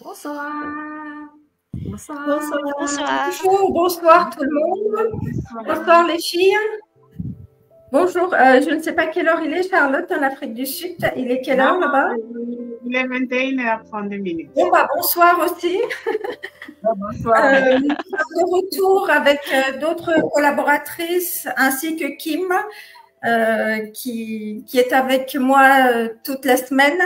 Bonsoir. Bonsoir. Bonsoir. Bonsoir. Bonjour, bonsoir tout le monde. Bonsoir les filles. Bonjour, je ne sais pas quelle heure il est, Charlotte, en Afrique du Sud. Il est quelle heure là-bas? Il est 21h32. Bon, bah, bonsoir aussi. Bonsoir. Nous sommes de retour avec d'autres collaboratrices ainsi que Kim, qui est avec moi toute la semaine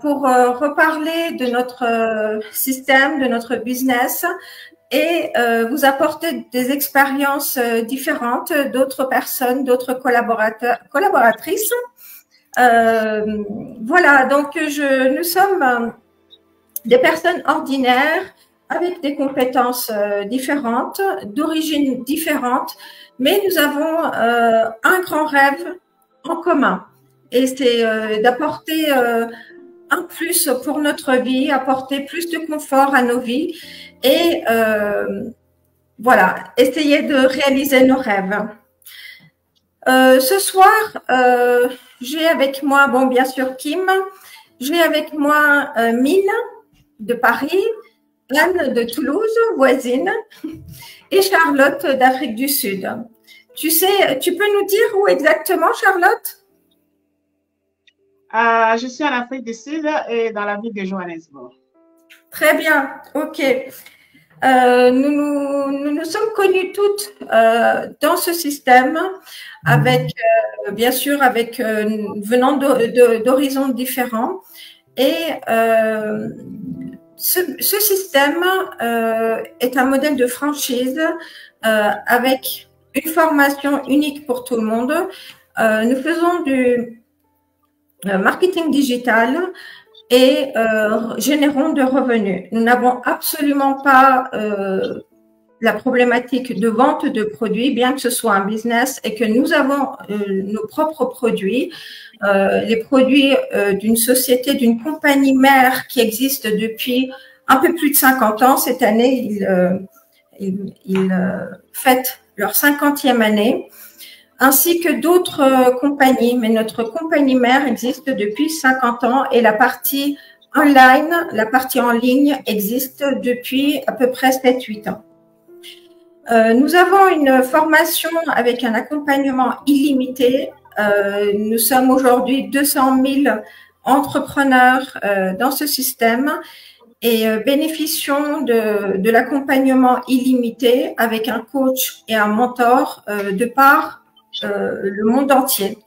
pour reparler de notre système, de notre business et vous apporter des expériences différentes d'autres personnes, d'autres collaboratrices. Voilà, donc nous sommes des personnes ordinaires avec des compétences différentes, d'origines différentes, mais nous avons un grand rêve en commun. Et c'est d'apporter un plus pour notre vie, apporter plus de confort à nos vies et voilà, essayer de réaliser nos rêves. Ce soir, j'ai avec moi, bon, bien sûr, Kim, j'ai avec moi Mine de Paris, Anne de Toulouse, voisine, et Charlotte d'Afrique du Sud. Tu peux nous dire où exactement, Charlotte? Je suis en Afrique du Sud et dans la ville de Johannesburg. Très bien, ok. Nous sommes connues toutes dans ce système, avec bien sûr venant d'horizons différents. Et ce système est un modèle de franchise avec une formation unique pour tout le monde. Nous faisons du marketing digital et générons de revenus. Nous n'avons absolument pas la problématique de vente de produits, bien que ce soit un business et que nous avons nos propres produits, les produits d'une société, d'une compagnie mère qui existe depuis un peu plus de 50 ans. Cette année, ils fêtent leur 50e année, ainsi que d'autres compagnies. Mais notre compagnie mère existe depuis 50 ans et la partie online, la partie en ligne existe depuis à peu près 7-8 ans. Nous avons une formation avec un accompagnement illimité. Nous sommes aujourd'hui 200 000 entrepreneurs dans ce système et bénéficions de l'accompagnement illimité avec un coach et un mentor de par le monde entier.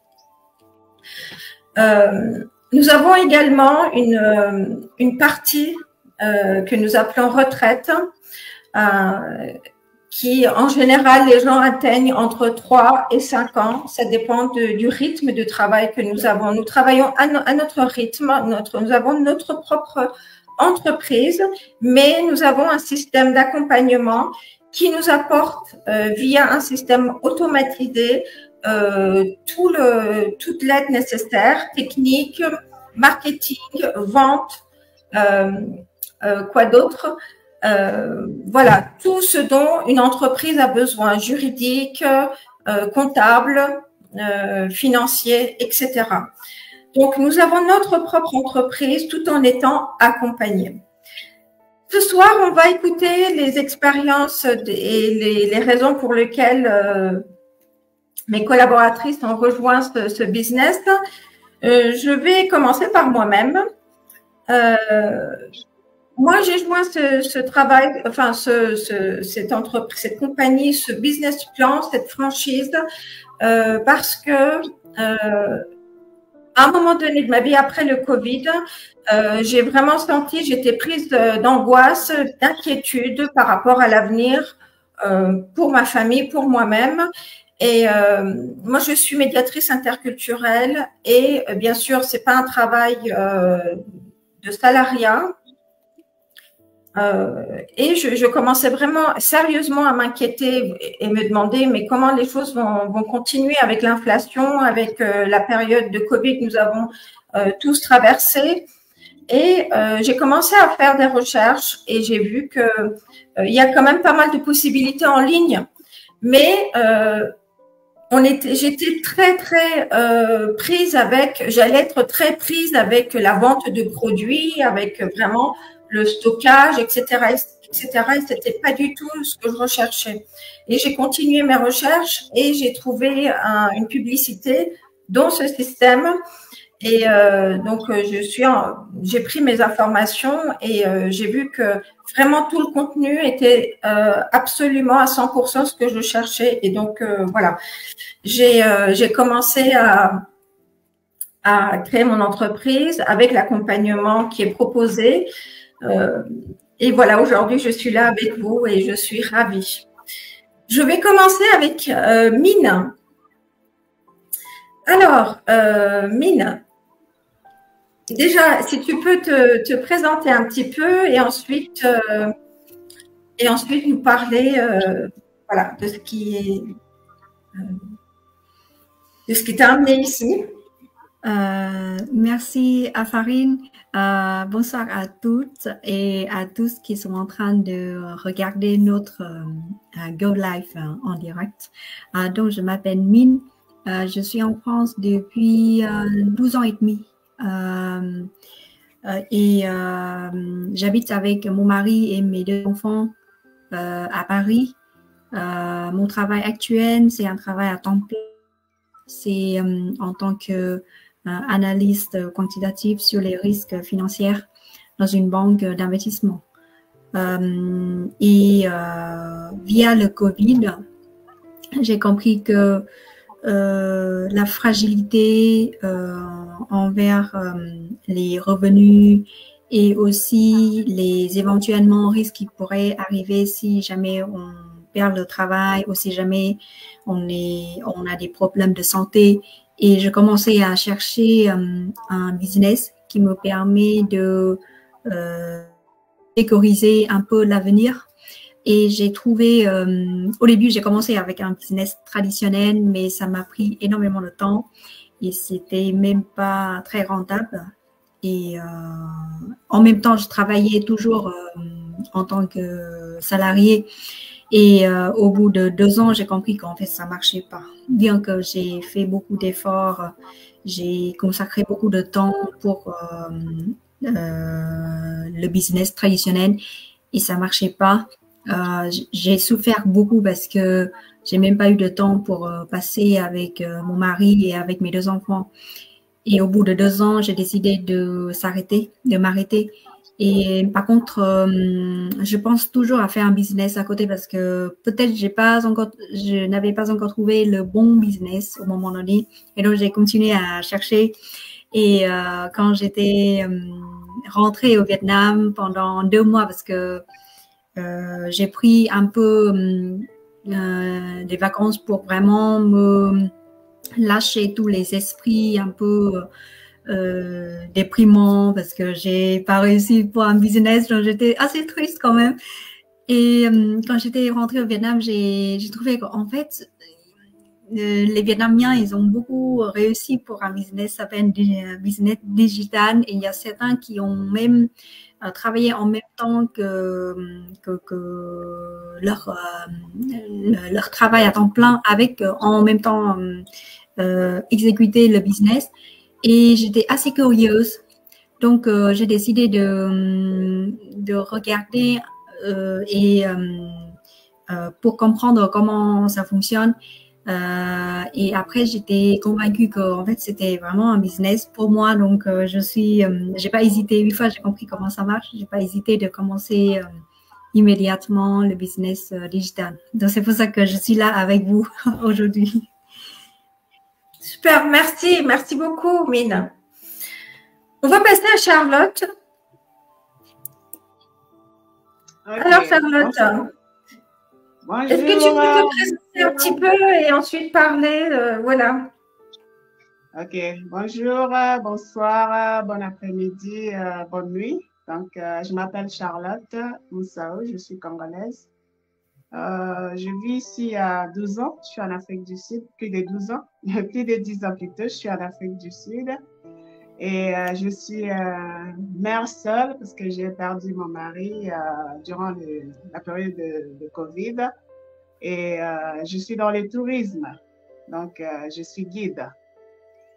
Nous avons également une partie que nous appelons retraite, qui en général les gens atteignent entre 3 et 5 ans. Ça dépend du rythme de travail que nous avons. Nous travaillons à notre rythme, nous avons notre propre entreprise, mais nous avons un système d'accompagnement qui nous apporte via un système automatisé toute l'aide nécessaire, technique, marketing, vente, quoi d'autre, voilà, tout ce dont une entreprise a besoin, juridique, comptable, financier, etc. Donc, nous avons notre propre entreprise tout en étant accompagnés. Ce soir, on va écouter les expériences et les raisons pour lesquelles mes collaboratrices ont rejoint ce business. Je vais commencer par moi-même. Moi, j'ai joint ce travail, enfin cette entreprise, cette compagnie, ce business plan, cette franchise, parce que à un moment donné de ma vie, après le Covid, j'ai vraiment senti, j'étais prise d'angoisse, d'inquiétude par rapport à l'avenir pour ma famille, pour moi-même. Et moi, je suis médiatrice interculturelle et bien sûr, c'est pas un travail de salariat. Et je commençais vraiment sérieusement à m'inquiéter et me demander mais comment les choses vont continuer avec l'inflation, avec la période de Covid que nous avons tous traversée. Et j'ai commencé à faire des recherches et j'ai vu que il y a quand même pas mal de possibilités en ligne, mais j'étais très prise avec, j'allais être très prise avec la vente de produits, avec vraiment le stockage, etc., etc. Et c'était pas du tout ce que je recherchais. Et j'ai continué mes recherches et j'ai trouvé une publicité dans ce système. Et donc, j'ai pris mes informations et j'ai vu que vraiment tout le contenu était absolument à 100% ce que je cherchais. Et donc, voilà, j'ai commencé à créer mon entreprise avec l'accompagnement qui est proposé. Et voilà, aujourd'hui, je suis là avec vous et je suis ravie. Je vais commencer avec Mine. Alors, Mine, déjà, si tu peux te présenter un petit peu et ensuite nous parler voilà, de ce qui t'a amené ici. Merci Afarine. Bonsoir à toutes et à tous qui sont en train de regarder notre Go Live en direct. Donc, je m'appelle Mine. Je suis en France depuis 12 ans et demi. Et j'habite avec mon mari et mes 2 enfants à Paris. Mon travail actuel, c'est un travail à temps plein. C'est en tant que analyste quantitative sur les risques financiers dans une banque d'investissement. Et via le Covid, j'ai compris que la fragilité envers les revenus et aussi les éventuellement risques qui pourraient arriver si jamais on perd le travail ou si jamais on a des problèmes de santé. Et je commençais à chercher un business qui me permet de sécuriser un peu l'avenir. Et j'ai trouvé, au début, j'ai commencé avec un business traditionnel, mais ça m'a pris énormément de temps et c'était même pas très rentable. Et en même temps, je travaillais toujours en tant que salarié. Et au bout de 2 ans, j'ai compris qu'en fait, ça marchait pas. Bien que j'ai fait beaucoup d'efforts, j'ai consacré beaucoup de temps pour le business traditionnel et ça marchait pas. J'ai souffert beaucoup parce que j'ai même pas eu de temps pour passer avec mon mari et avec mes 2 enfants. Et au bout de 2 ans, j'ai décidé de m'arrêter. Et par contre, je pense toujours à faire un business à côté parce que peut-être je n'avais pas encore trouvé le bon business au moment donné. Et donc, j'ai continué à chercher. Et quand j'étais rentrée au Vietnam pendant 2 mois parce que j'ai pris un peu des vacances pour vraiment me lâcher tous les esprits un peu déprimants parce que j'ai pas réussi pour un business, donc j'étais assez triste quand même. Et quand j'étais rentrée au Vietnam, j'ai trouvé qu'en fait, les Vietnamiens, ils ont beaucoup réussi pour un business, ça s'appelle business digital, et il y a certains qui ont même travaillé en même temps que leur travail à temps plein avec en même temps exécuter le business. Et j'étais assez curieuse. Donc, j'ai décidé de regarder et pour comprendre comment ça fonctionne. Et après, j'étais convaincue qu'en fait, c'était vraiment un business pour moi. Donc, j'ai pas hésité. Une fois j'ai compris comment ça marche, j'ai pas hésité de commencer immédiatement le business digital. Donc, c'est pour ça que je suis là avec vous aujourd'hui. Super, merci beaucoup, Mine. On va passer à Charlotte. Okay. Alors, Charlotte, est-ce que tu peux te présenter un petit peu et ensuite parler, voilà. Ok, bonjour, bonsoir, bon après-midi, bonne nuit. Donc, je m'appelle Charlotte Moussao, je suis congolaise. Je vis ici à 12 ans, je suis en Afrique du Sud, plus de 12 ans, plus de 10 ans plutôt, je suis en Afrique du Sud. Et je suis mère seule parce que j'ai perdu mon mari durant la période de Covid. Et je suis dans le tourisme. Donc, je suis guide.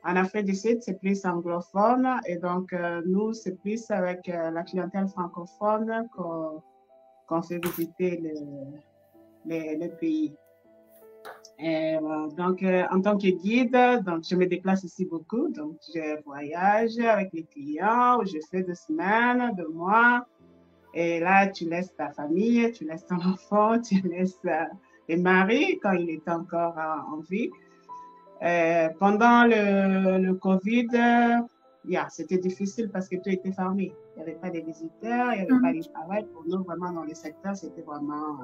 En Afrique du Sud, c'est plus anglophone et donc nous, c'est plus avec la clientèle francophone qu'on fait visiter les pays. Et, donc, en tant que guide, donc, je me déplace ici beaucoup. Donc, je voyage avec les clients, je fais 2 semaines, 2 mois. Et là, tu laisses ta famille, tu laisses ton enfant, tu laisses les maris quand il est encore en vie. Pendant le COVID, c'était difficile parce que tout était fermé. Il n'y avait pas de visiteurs, il n'y avait pas de travail. Pour nous, vraiment, dans le secteur, c'était vraiment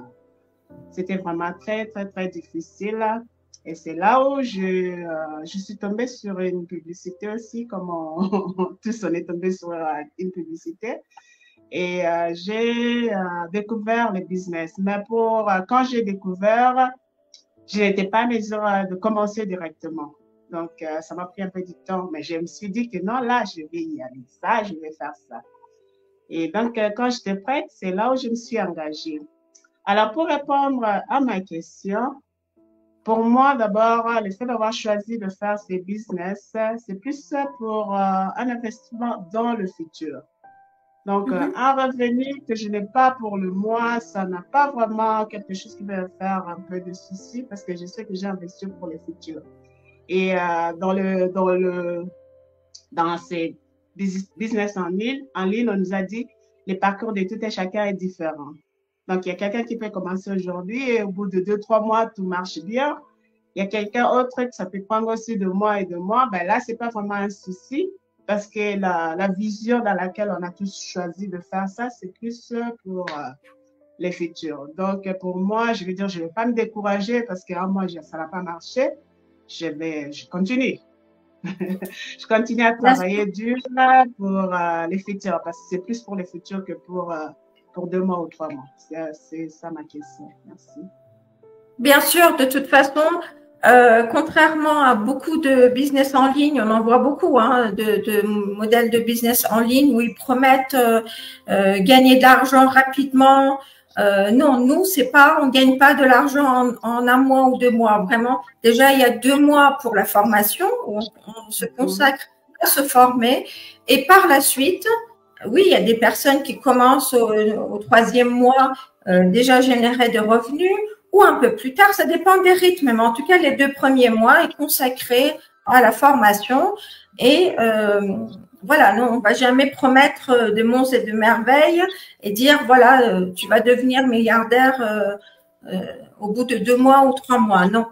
très, très, très difficile. Et c'est là où je suis tombée sur une publicité aussi, comme tous on est tombé sur une publicité. Et j'ai découvert le business. Mais quand j'ai découvert, je n'étais pas à mesure de commencer directement. Donc, ça m'a pris un peu de temps. Mais je me suis dit que non, là, je vais y aller. Ça, je vais faire ça. Et donc, quand j'étais prête, c'est là où je me suis engagée. Alors, pour répondre à ma question, pour moi, d'abord, le fait d'avoir choisi de faire ces business, c'est plus pour un investissement dans le futur. Donc, un revenu que je n'ai pas pour le mois, ça n'a pas vraiment quelque chose qui va me faire un peu de souci parce que je sais que j'ai investi pour le futur. Et dans ces business en ligne, on nous a dit le parcours de tout et chacun est différent. Donc, il y a quelqu'un qui peut commencer aujourd'hui et au bout de 2-3 mois, tout marche bien. Il y a quelqu'un autre que ça peut prendre aussi 2 mois et 2 mois. Ben là, c'est pas vraiment un souci parce que la vision dans laquelle on a tous choisi de faire ça, c'est plus pour les futurs. Donc, pour moi, je veux dire, je ne vais pas me décourager parce que moi, ça n'a pas marché. Je continue. Je continue à travailler dur pour les futurs parce que c'est plus pour les futurs que pour 2 mois ou 3 mois. C'est ça ma question. Merci. Bien sûr, de toute façon, contrairement à beaucoup de business en ligne, on en voit beaucoup de modèles de business en ligne où ils promettent gagner de l'argent rapidement. Non, nous, c'est pas, on gagne pas de l'argent en 1 mois ou 2 mois. Vraiment, déjà, il y a 2 mois pour la formation où on se consacre à se former. Et par la suite, oui, il y a des personnes qui commencent au 3e mois déjà générer des revenus ou un peu plus tard, ça dépend des rythmes. Mais en tout cas, les 2 premiers mois est consacré à la formation et voilà, non, on va jamais promettre de monts et de merveilles et dire voilà, tu vas devenir milliardaire au bout de 2 mois ou 3 mois. Non,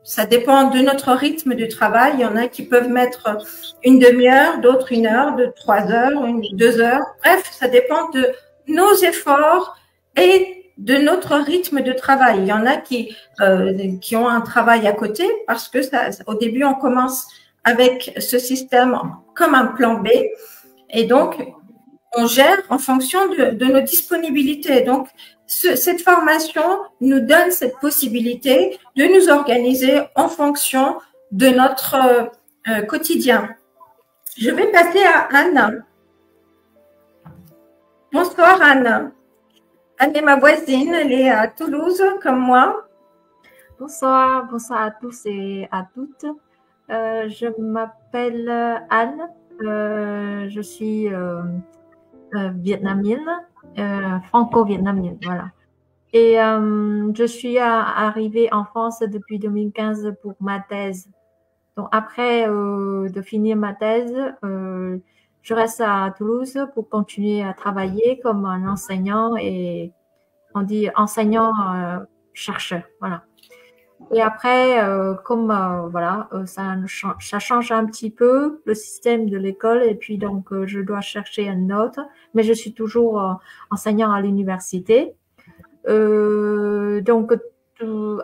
ça dépend de notre rythme de travail. Il y en a qui peuvent mettre une demi-heure, d'autres 1 heure, 3 heures, 2 heures. Bref, ça dépend de nos efforts et de notre rythme de travail. Il y en a qui ont un travail à côté parce que au début, on commence avec ce système comme un plan B et donc on gère en fonction de nos disponibilités. Donc, cette formation nous donne cette possibilité de nous organiser en fonction de notre quotidien. Je vais passer à Anne. Bonsoir Anne. Anne est ma voisine, elle est à Toulouse comme moi. Bonsoir à tous et à toutes. Je m'appelle Anne, je suis vietnamienne, franco-vietnamienne, voilà. Et je suis arrivée en France depuis 2015 pour ma thèse. Donc après de finir ma thèse, je reste à Toulouse pour continuer à travailler comme un enseignant et on dit enseignant-chercheur, voilà. Et après, ça change un petit peu le système de l'école et puis donc je dois chercher un autre, mais je suis toujours enseignant à l'université. Donc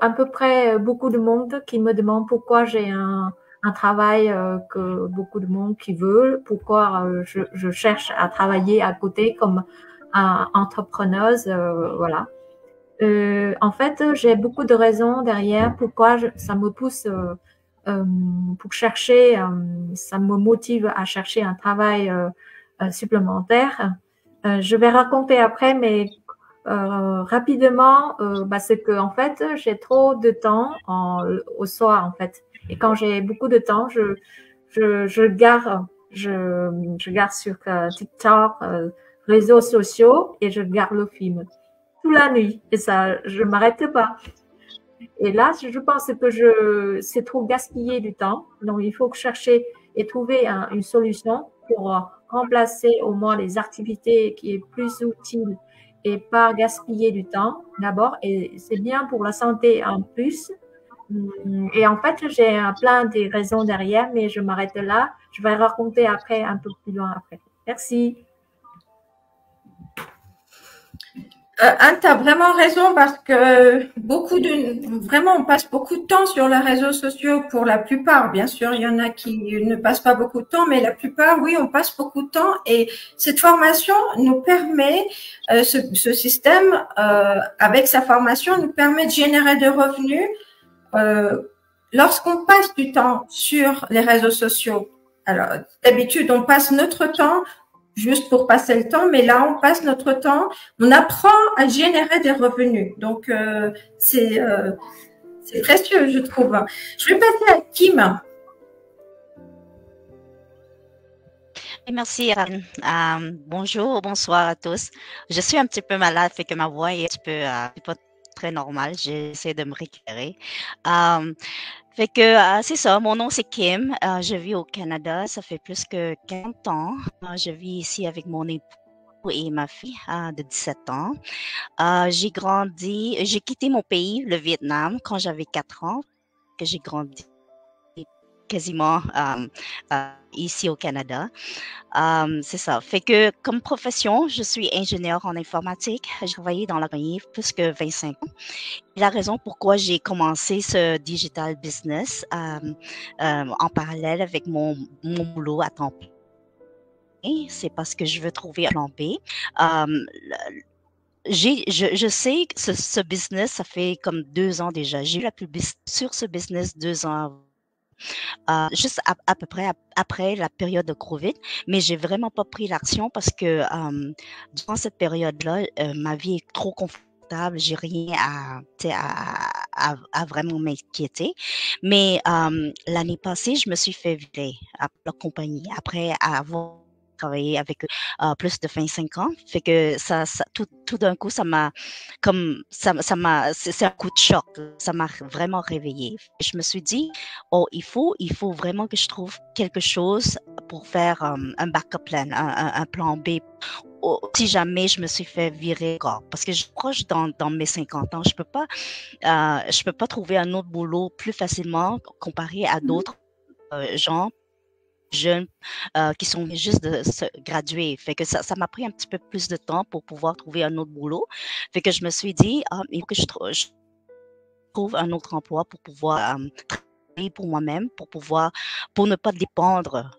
à peu près beaucoup de monde qui me demande pourquoi j'ai un travail que beaucoup de monde qui veut, pourquoi je cherche à travailler à côté comme entrepreneuse, voilà. En fait, j'ai beaucoup de raisons derrière pourquoi ça me pousse pour chercher, ça me motive à chercher un travail supplémentaire. Je vais raconter après, mais rapidement, c'est que en fait, j'ai trop de temps au soir en fait. Et quand j'ai beaucoup de temps, je garde sur TikTok, réseaux sociaux et je garde le film toute la nuit. Et ça, je m'arrête pas. Et là, je pense que c'est trop gaspiller du temps. Donc, il faut chercher et trouver une solution pour remplacer au moins les activités qui est plus utiles et pas gaspiller du temps d'abord. Et c'est bien pour la santé en plus. Et en fait, j'ai plein de raisons derrière, mais je m'arrête là. Je vais raconter après, un peu plus loin après. Merci. Anne, tu as vraiment raison parce que vraiment, on passe beaucoup de temps sur les réseaux sociaux pour la plupart. Bien sûr, il y en a qui ne passent pas beaucoup de temps, mais la plupart, oui, on passe beaucoup de temps. Et cette formation nous permet, ce système, avec sa formation, nous permet de générer des revenus lorsqu'on passe du temps sur les réseaux sociaux. Alors, d'habitude, on passe notre temps juste pour passer le temps, mais là, on passe notre temps, on apprend à générer des revenus. Donc, c'est précieux, je trouve. Je vais passer à Kim. Merci, Anne. Bonjour, bonsoir à tous. Je suis un petit peu malade, fait que ma voix est un petit peu pas très normale. J'essaie de me récupérer. Fait que c'est ça, mon nom c'est Kim. Je vis au Canada, ça fait plus que 40 ans. Je vis ici avec mon époux et ma fille de 17 ans. J'ai quitté mon pays, le Vietnam, quand j'avais 4 ans, que j'ai grandi quasiment ici au Canada. C'est ça. Fait que comme profession, je suis ingénieure en informatique. J'ai travaillé dans la compagnie plus que 25 ans. Et la raison pourquoi j'ai commencé ce digital business en parallèle avec mon boulot à temps plein, c'est parce que je veux trouver un plan B. Je sais que ce business, ça fait comme 2 ans déjà. J'ai eu la publicité sur ce business 2 ans avant. Juste à peu près après la période de COVID, mais j'ai vraiment pas pris l'action parce que durant cette période-là, ma vie est trop confortable, j'ai rien à vraiment m'inquiéter. Mais l'année passée, je me suis fait virer à la compagnie après avoir travaillé avec eux plus de 25 ans. Fait que tout d'un coup, c'est un coup de choc. Ça m'a vraiment réveillée. Je me suis dit, oh, il faut vraiment que je trouve quelque chose pour faire un backup plan, un plan B. Si jamais je me suis fait virer encore, parce que je suis proche dans mes 50 ans, je peux pas trouver un autre boulot plus facilement comparé à d'autres gens jeunes qui sont juste de se graduer. Fait que ça m'a pris un petit peu plus de temps pour pouvoir trouver un autre boulot. Fait que je me suis dit, il faut que je trouve un autre emploi pour pouvoir travailler pour moi-même, pour ne pas dépendre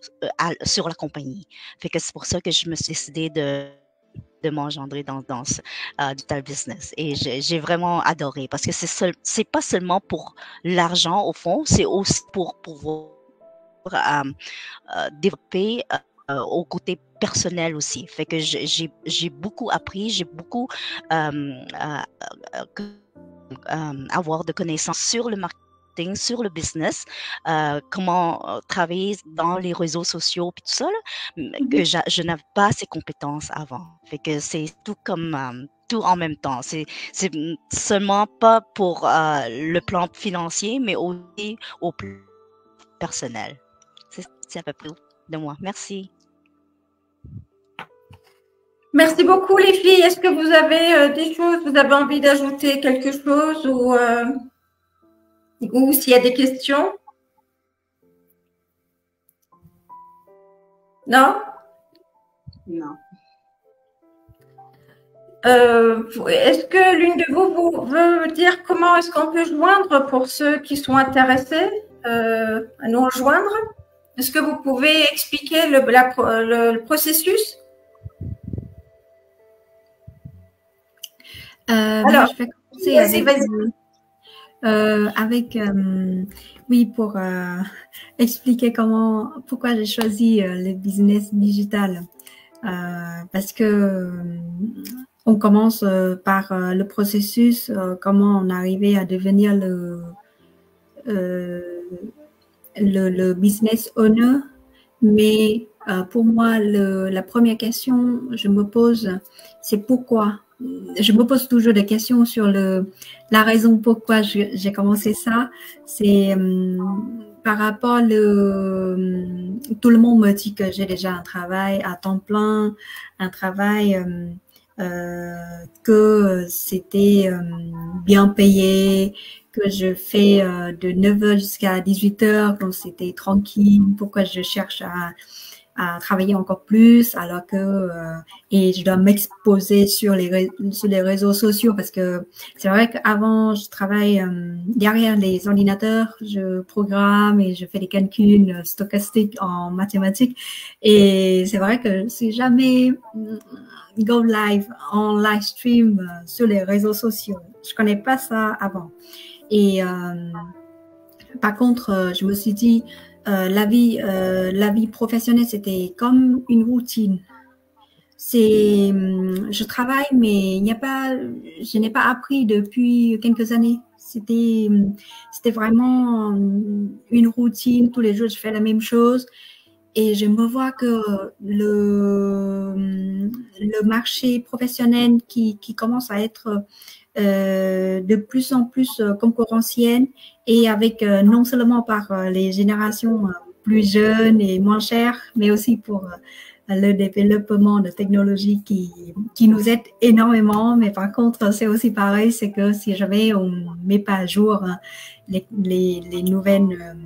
sur la compagnie. Fait que c'est pour ça que je me suis décidée de m'engendrer dans ce digital business. Et j'ai vraiment adoré parce que c'est pas seulement pour l'argent au fond, c'est aussi pour pouvoir développer au côté personnel aussi. Fait que j'ai beaucoup appris, j'ai beaucoup avoir de connaissances sur le marketing, sur le business, comment travailler dans les réseaux sociaux puis tout ça, que je n'avais pas ces compétences avant. Fait que c'est tout comme tout en même temps. C'est seulement pas pour le plan financier, mais aussi au plan personnel. C'est à peu près de moi. Merci. Merci beaucoup les filles. Est-ce que vous avez des choses, vous avez envie d'ajouter quelque chose ou s'il y a des questions? Non? Non. Est-ce que l'une de vous veut dire comment est-ce qu'on peut joindre pour ceux qui sont intéressés à nous rejoindre? Est-ce que vous pouvez expliquer le processus? Alors, je vais commencer oui, pour expliquer pourquoi j'ai choisi le business digital. Parce que on commence par le processus, comment on arrivait à devenir le business owner. Mais pour moi, la première question que je me pose, c'est pourquoi. Je me pose toujours des questions sur la raison pourquoi j'ai commencé ça. C'est par rapport tout le monde me dit que j'ai déjà un travail à temps plein, un travail que c'était bien payé, que je fais de 9h jusqu'à 18h, donc c'était tranquille. Pourquoi je cherche à travailler encore plus alors que et je dois m'exposer sur les réseaux sociaux parce que c'est vrai qu'avant je travaille derrière les ordinateurs, je programme et je fais des calculs stochastiques en mathématiques et c'est vrai que c'est jamais go live en live stream sur les réseaux sociaux. Je connais pas ça avant. Et par contre, je me suis dit, la vie professionnelle, c'était comme une routine. Je travaille, mais je n'ai pas appris depuis quelques années. C'était vraiment une routine. Tous les jours, je fais la même chose. Et je me vois que le marché professionnel qui commence à être de plus en plus concurrentielle et avec non seulement par les générations plus jeunes et moins chères, mais aussi pour le développement de technologies qui nous aident énormément. Mais par contre, c'est aussi pareil, c'est que si jamais on ne met pas à jour les nouvelles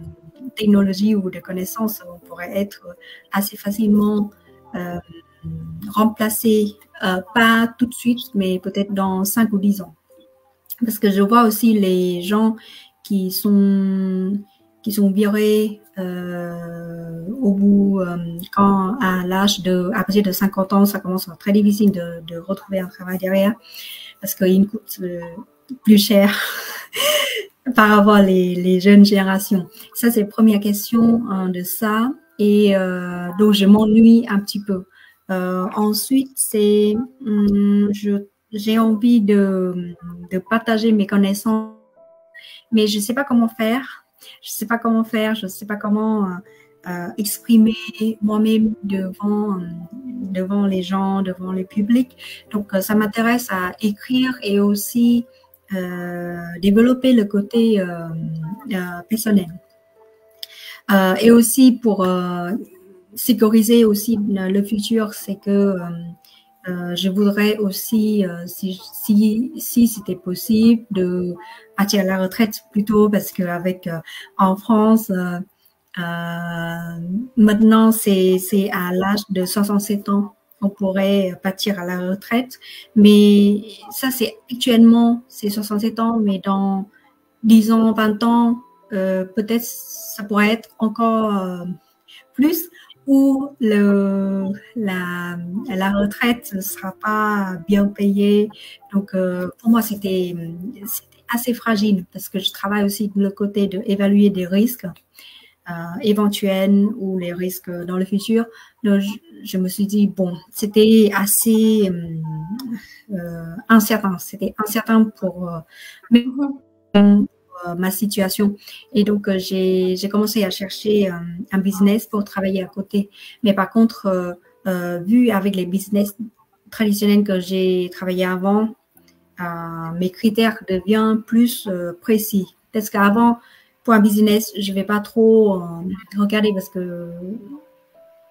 technologies ou de connaissances, on pourrait être assez facilement remplacé, pas tout de suite, mais peut-être dans 5 ou 10 ans. Parce que je vois aussi les gens qui sont virés au bout, à partir de 50 ans, ça commence à être très difficile de retrouver un travail derrière parce qu'il coûte plus cher par rapport les jeunes générations. Ça, c'est la première question de ça. Et donc, je m'ennuie un petit peu. Ensuite, j'ai envie de partager mes connaissances, mais je ne sais pas comment faire. Je ne sais pas comment exprimer moi-même devant les gens, devant le public. Donc, ça m'intéresse à écrire et aussi développer le côté personnel. Et aussi pour sécuriser aussi le futur, c'est que je voudrais aussi, si c'était possible, de partir à la retraite plus tôt parce qu'avec en France, maintenant c'est à l'âge de 67 ans on pourrait partir à la retraite, mais ça c'est actuellement c'est 67 ans, mais dans 10 ans, 20 ans, peut-être ça pourrait être encore plus où la retraite ne sera pas bien payée. Donc, pour moi, c'était assez fragile parce que je travaille aussi de le côté d'évaluer des risques éventuels ou les risques dans le futur. Donc, je me suis dit, bon, c'était assez incertain. C'était incertain pour ma situation. Et donc, j'ai commencé à chercher un business pour travailler à côté. Mais par contre, vu avec les business traditionnels que j'ai travaillé avant, mes critères deviennent plus précis. Parce qu'avant, pour un business, je ne vais pas trop regarder parce que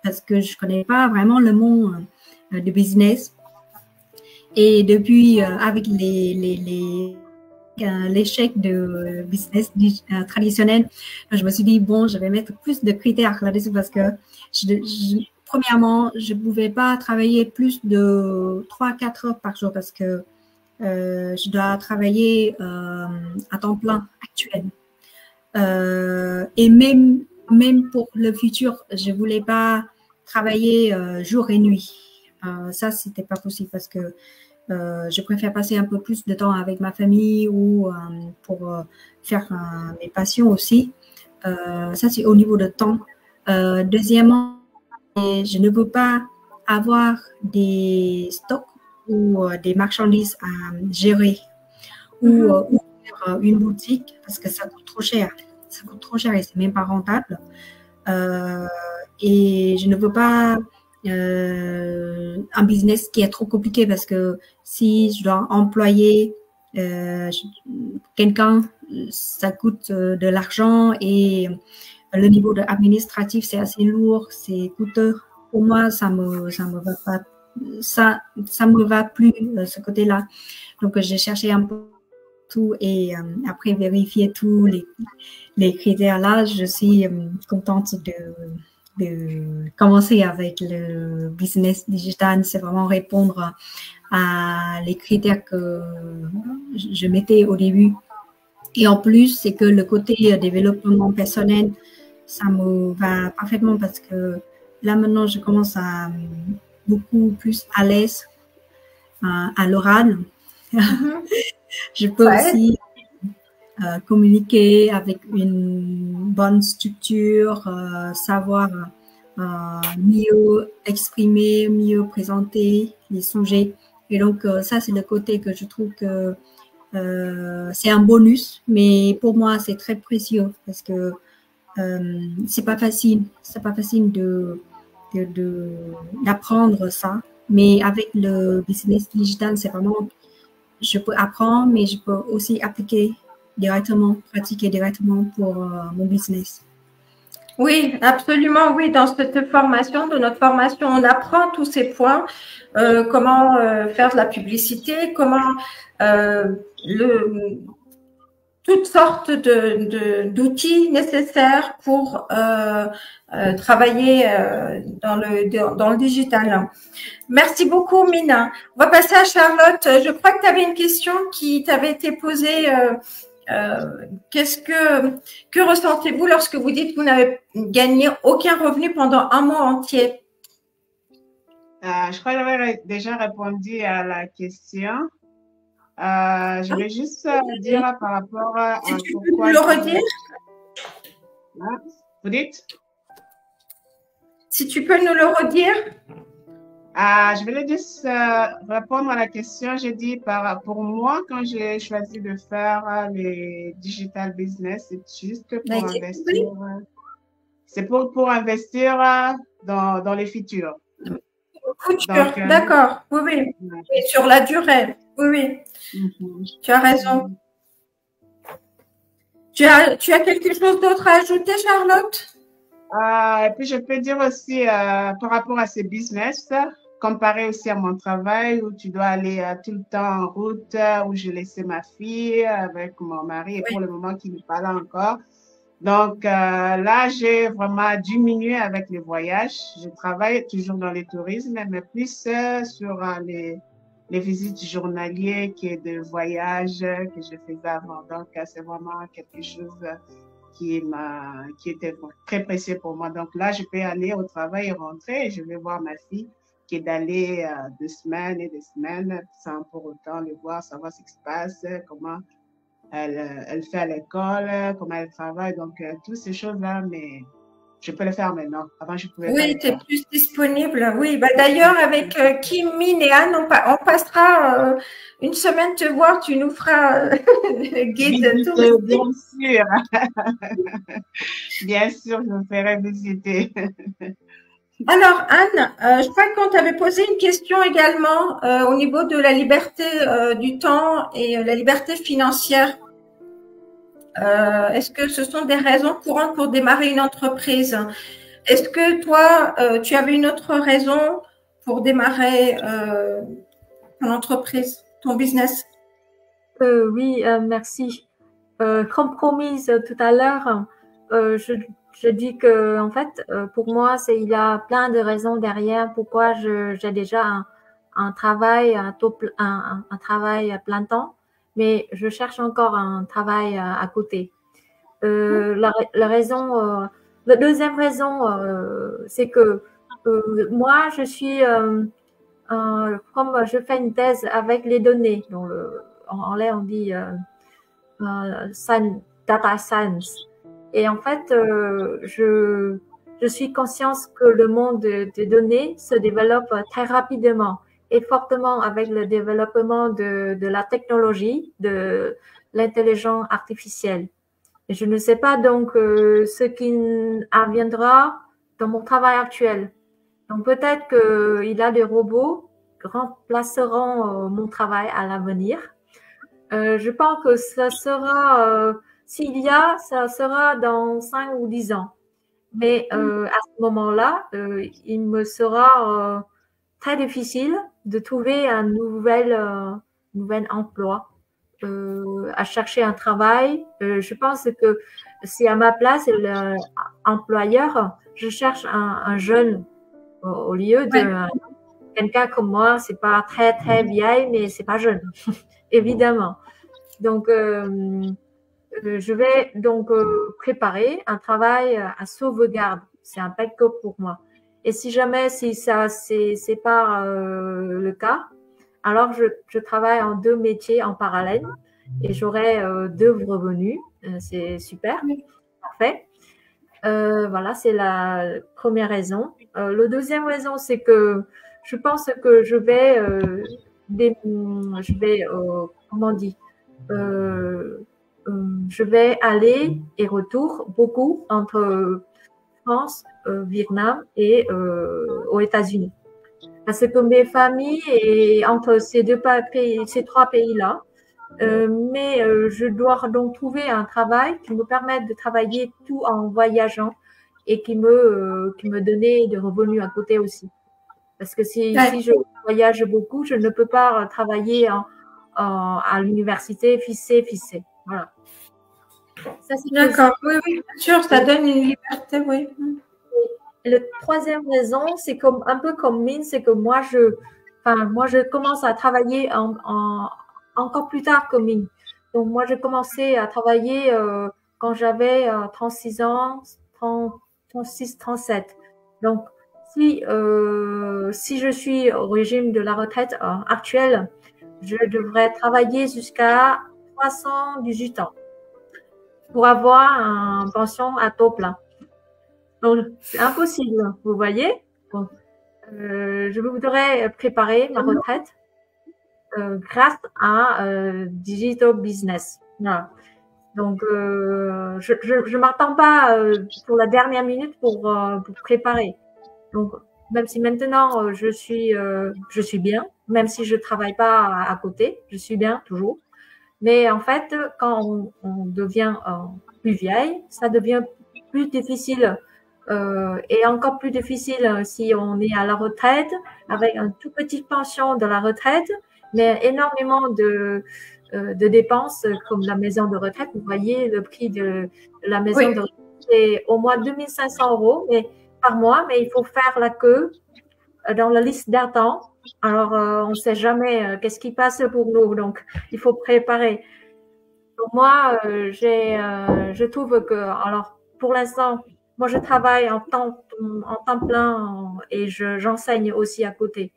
je ne connais pas vraiment le monde de business. Et depuis, avec l'échec de business traditionnel, je me suis dit, bon, je vais mettre plus de critères là-dessus parce que, premièrement, je ne pouvais pas travailler plus de 3-4 heures par jour parce que je dois travailler à temps plein actuel. Et même pour le futur, je ne voulais pas travailler jour et nuit. Ça, ce n'était pas possible parce que je préfère passer un peu plus de temps avec ma famille ou pour faire mes passions aussi. Ça, c'est au niveau de temps. Deuxièmement, je ne veux pas avoir des stocks ou des marchandises à gérer ou ouvrir une boutique parce que ça coûte trop cher. Ça coûte trop cher et c'est même pas rentable. Et je ne veux pas un business qui est trop compliqué parce que si je dois employer quelqu'un, ça coûte de l'argent et le niveau de administratif c'est assez lourd, c'est coûteux. Pour moi, ça me va pas, ça me va plus ce côté-là. Donc j'ai cherché un peu tout et après vérifier tous les critères là, je suis contente de commencer avec le business digital. C'est vraiment répondre à les critères que je mettais au début. Et en plus, c'est que le côté développement personnel, ça me va parfaitement parce que là maintenant, je commence à beaucoup plus à l'aise à l'oral. Je peux aussi communiquer avec une bonne structure, savoir mieux exprimer, mieux présenter les sujets. Et donc, ça, c'est le côté que je trouve que c'est un bonus, mais pour moi, c'est très précieux parce que c'est pas facile d'apprendre ça. Mais avec le business digital, c'est vraiment, je peux apprendre, mais je peux aussi appliquer directement, pratiquer directement pour mon business. Oui, absolument, oui. Dans cette formation, de notre formation, on apprend tous ces points, comment faire de la publicité, comment toutes sortes d'outils nécessaires pour travailler dans le digital. Merci beaucoup, Mina. On va passer à Charlotte. Je crois que tu avais une question qui t'avait été posée. Que ressentez-vous lorsque vous dites que vous n'avez gagné aucun revenu pendant un mois entier? Je crois que j'avais déjà répondu à la question. Je vais juste dire par rapport à si tu peux nous le redire. Vous dites? Si tu peux nous le redire. Je vais juste répondre à la question. J'ai dit pour moi, quand j'ai choisi de faire les digital business, c'est juste pour investir. C'est pour investir dans les futurs. D'accord. Oui. Et sur la durée. Oui. Tu as raison. Tu as quelque chose d'autre à ajouter, Charlotte? Et puis, je peux dire aussi par rapport à ces business, comparé aussi à mon travail où tu dois aller tout le temps en route, où je laissais ma fille avec mon mari et pour le moment qui n'est pas là encore. Donc là, j'ai vraiment diminué avec les voyages. Je travaille toujours dans les tourismes, mais plus sur les visites journalières que de voyages que je faisais avant. Donc, c'est vraiment quelque chose qui était très précieux pour moi. Donc là, je peux aller au travail et rentrer et je vais voir ma fille qui est d'aller 2 semaines et des semaines sans pour autant le voir, savoir ce qui se passe, comment elle fait à l'école, comment elle travaille. Donc, toutes ces choses-là, mais je peux le faire maintenant. Avant, je pouvais pas. Oui, tu es plus disponible. Oui, d'ailleurs, avec Kim, Min et Anne, on passera une semaine te voir. Tu nous feras guide touristique. Bien sûr. Bien sûr, je me ferai visiter. Alors, Anne, je crois qu'on t'avait posé une question également au niveau de la liberté du temps et la liberté financière. Est-ce que ce sont des raisons courantes pour démarrer une entreprise? Est-ce que toi, tu avais une autre raison pour démarrer ton entreprise, ton business? Oui, merci. Comme promise tout à l'heure, je dis que en fait, pour moi, il y a plein de raisons derrière pourquoi j'ai déjà un travail un travail à plein temps, mais je cherche encore un travail à côté. La deuxième raison, c'est que moi, je suis comme je fais une thèse avec les données, donc en anglais on dit data science. Et en fait, je suis consciente que le monde des données se développe très rapidement. et fortement avec le développement de la technologie, de l'intelligence artificielle. Et je ne sais pas donc ce qui adviendra dans mon travail actuel. Donc peut-être qu'il y a des robots qui remplaceront mon travail à l'avenir. Je pense que ça sera, s'il y a, ça sera dans 5 ou 10 ans. Mais à ce moment-là, il me sera très difficile de trouver un nouvel emploi, à chercher un travail. Je pense que si à ma place, l'employeur, je cherche un jeune au lieu de quelqu'un comme moi, c'est pas très très vieille, mais c'est pas jeune, évidemment. Donc je vais donc préparer un travail à sauvegarde. C'est un backup pour moi. Et si jamais si ça c'est pas le cas, alors je travaille en 2 métiers en parallèle et j'aurai 2 revenus. C'est super, parfait. Voilà, c'est la première raison. La deuxième raison, c'est que je pense que je vais comment on dit, je vais aller et retour beaucoup entre France, Vietnam et aux États-Unis. Parce que mes familles est entre ces 3 pays-là. Mais je dois donc trouver un travail qui me permette de travailler tout en voyageant et qui me donnait des revenus à côté aussi. Parce que si je voyage beaucoup, je ne peux pas travailler à l'université fixé. Voilà. D'accord, oui, bien sûr, ça donne une liberté, oui. Et la troisième raison, c'est un peu comme Mine, c'est que moi, je commence à travailler encore plus tard que Mine. Donc, moi, j'ai commencé à travailler quand j'avais 36 ans, 36, 37. Donc, si je suis au régime de la retraite actuelle, je devrais travailler jusqu'à 318 ans pour avoir une pension à taux plein. Donc, c'est impossible, vous voyez. Donc, je voudrais préparer ma retraite grâce à digital business. Voilà. Donc, je m'attends pas pour la dernière minute pour préparer. Donc, même si maintenant je suis bien, même si je travaille pas à côté, je suis bien toujours. Mais en fait, quand on devient plus vieille, ça devient plus difficile. Et encore plus difficile si on est à la retraite avec une toute petite pension de la retraite, mais énormément de dépenses comme la maison de retraite. Vous voyez le prix de la maison de retraite, c'est au moins 2500 € par mois, mais il faut faire la queue dans la liste d'attente. Alors on ne sait jamais qu'est-ce qui passe pour nous, donc il faut préparer. Donc moi, je trouve que alors pour l'instant, moi, je travaille en temps plein et j'enseigne aussi à côté.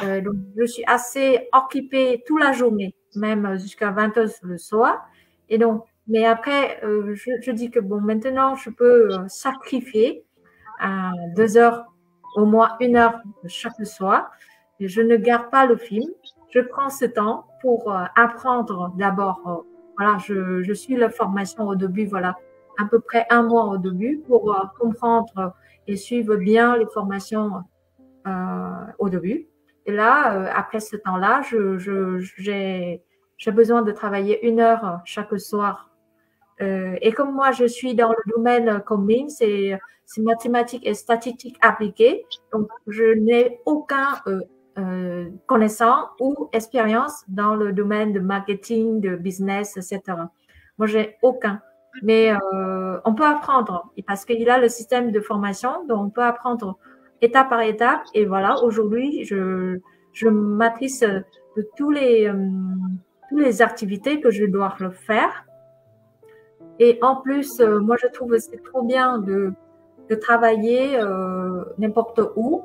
Donc, je suis assez occupée toute la journée, même jusqu'à 20h le soir. Et donc, mais après, je dis que bon, maintenant, je peux sacrifier 2 heures, au moins 1 heure chaque soir. Et je ne garde pas le film. Je prends ce temps pour apprendre d'abord. Voilà, je suis la formation au début, voilà. À peu près 1 mois au début pour comprendre et suivre bien les formations au début. Et là, après ce temps-là, j'ai besoin de travailler 1 heure chaque soir. Et comme moi, je suis dans le domaine combine, c'est mathématiques et statistiques appliquées. Donc, je n'ai aucun connaissance ou expérience dans le domaine de marketing, de business, etc. Moi, j'ai aucun. Mais on peut apprendre parce qu'il a le système de formation, donc on peut apprendre étape par étape. Et voilà, aujourd'hui, je maîtrise de tous les activités que je dois le faire. Et en plus, moi, je trouve que c'est trop bien de travailler n'importe où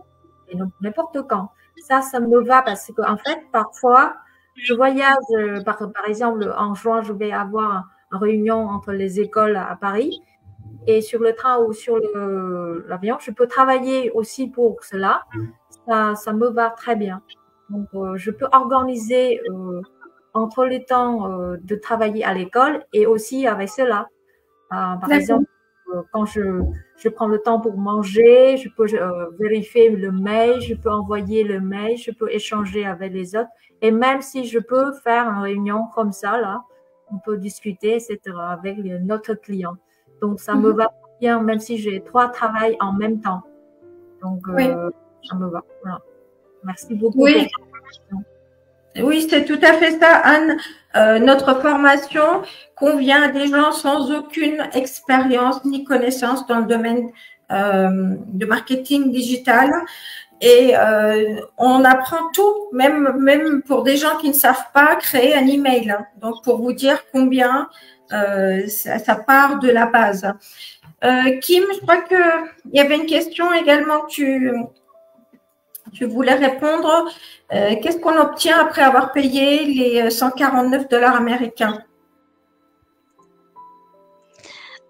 et n'importe quand. Ça me va parce que en fait, parfois, je voyage, par exemple, en juin, je vais avoir une réunion entre les écoles à Paris et sur le train ou sur l'avion, je peux travailler aussi pour cela. Ça me va très bien. Donc, je peux organiser entre les temps de travailler à l'école et aussi avec cela. Par exemple, quand je prends le temps pour manger, je peux vérifier le mail, je peux envoyer le mail, je peux échanger avec les autres. Et même si je peux faire une réunion comme ça, là, on peut discuter, etc., avec notre client. Donc, ça me va bien, même si j'ai 3 travails en même temps. Donc, ça me va. Voilà. Merci beaucoup. Oui. Oui, c'est tout à fait ça, Anne. Notre formation convient à des gens sans aucune expérience ni connaissance dans le domaine de marketing digital. Et on apprend tout, même pour des gens qui ne savent pas créer un email. Donc, pour vous dire combien ça part de la base. Kim, je crois qu'il y avait une question également que tu voulais répondre. Qu'est-ce qu'on obtient après avoir payé les 149 $ américains?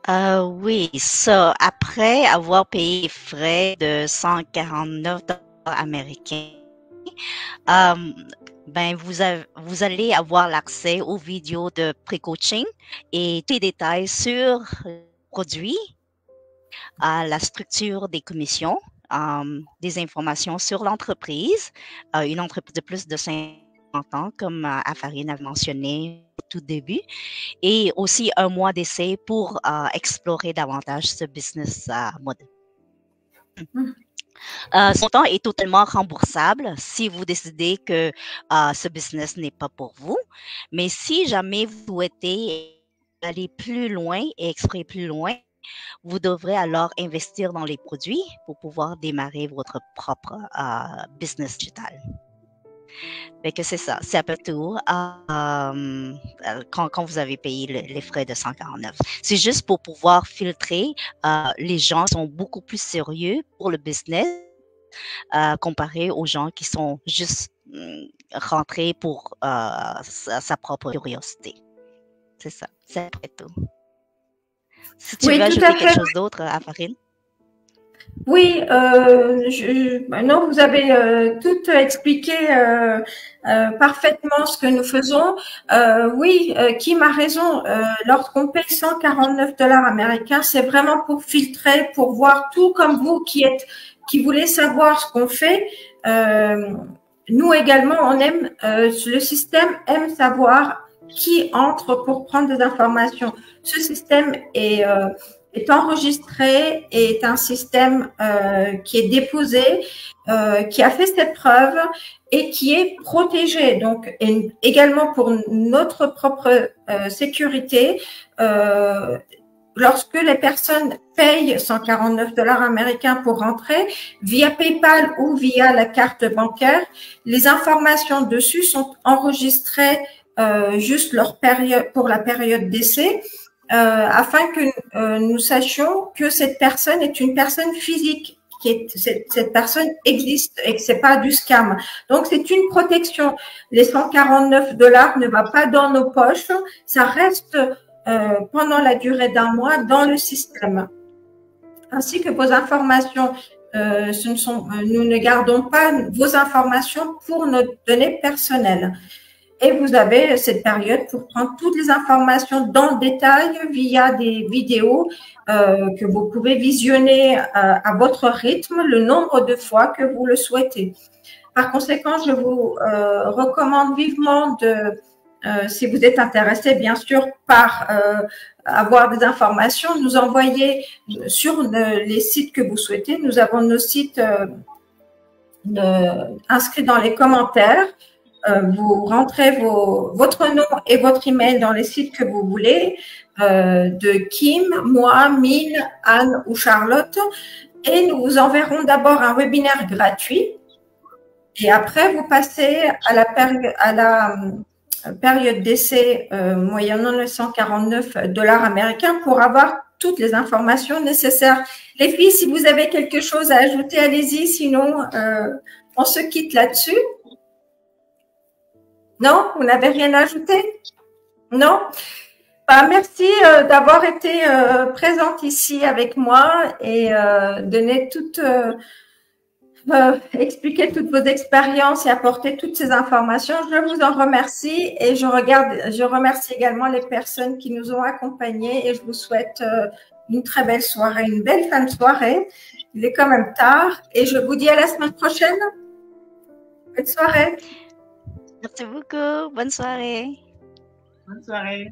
Oui, après avoir payé les frais de 149 $ américains, ben vous allez avoir l'accès aux vidéos de pré-coaching et tous les détails sur le produit, la structure des commissions, des informations sur l'entreprise, une entreprise de plus de 50 ans, comme Afarine a mentionné au tout début, et aussi un mois d'essai pour explorer davantage ce business model. Ce montant est totalement remboursable si vous décidez que ce business n'est pas pour vous. Mais si jamais vous souhaitez aller plus loin et explorer plus loin, vous devrez alors investir dans les produits pour pouvoir démarrer votre propre business digital. Fait que c'est ça, c'est à peu tout quand vous avez payé les frais de 149. C'est juste pour pouvoir filtrer les gens qui sont beaucoup plus sérieux pour le business comparé aux gens qui sont juste rentrés pour sa propre curiosité. C'est ça, c'est à peu tout. Si tu veux ajouter quelque chose d'autre, Afarine? Oui, non, vous avez tout expliqué parfaitement ce que nous faisons. Oui, Kim a raison. Lorsqu'on paye 149 $ américains, c'est vraiment pour filtrer, pour voir tout comme vous qui voulez savoir ce qu'on fait. Nous également, on aime le système aime savoir qui entre pour prendre des informations. Ce système est enregistré et est un système qui est déposé, qui a fait ses preuves et qui est protégé. Donc, également pour notre propre sécurité, lorsque les personnes payent 149 $ américains pour rentrer, via PayPal ou via la carte bancaire, les informations dessus sont enregistrées juste leur période, pour la période d'essai, afin que nous sachions que cette personne est une personne physique, cette personne existe et que c'est pas du scam. Donc c'est une protection. Les 149 $ ne va pas dans nos poches, ça reste pendant la durée d'un mois dans le système. Ainsi que vos informations, nous ne gardons pas vos informations pour nos données personnelles. Et vous avez cette période pour prendre toutes les informations dans le détail via des vidéos que vous pouvez visionner à votre rythme, le nombre de fois que vous le souhaitez. Par conséquent, je vous recommande vivement si vous êtes intéressé, bien sûr, par avoir des informations, nous envoyer sur les sites que vous souhaitez. Nous avons nos sites inscrits dans les commentaires. Vous rentrez votre nom et votre email dans les sites que vous voulez, de Kim, moi, Mine, Anne ou Charlotte, et nous vous enverrons d'abord un webinaire gratuit. Et après, vous passez à la période d'essai moyennant les 149 $ américains pour avoir toutes les informations nécessaires. Les filles, si vous avez quelque chose à ajouter, allez-y, sinon on se quitte là-dessus. Non, vous n'avez rien à ajouter? Non? Merci d'avoir été présente ici avec moi et donner toute expliqué toutes vos expériences et apporté toutes ces informations. Je vous en remercie et je remercie également les personnes qui nous ont accompagnés et je vous souhaite une très belle soirée, une belle fin de soirée. Il est quand même tard et je vous dis à la semaine prochaine. Bonne soirée. Merci beaucoup. Bonne soirée. Bonne soirée.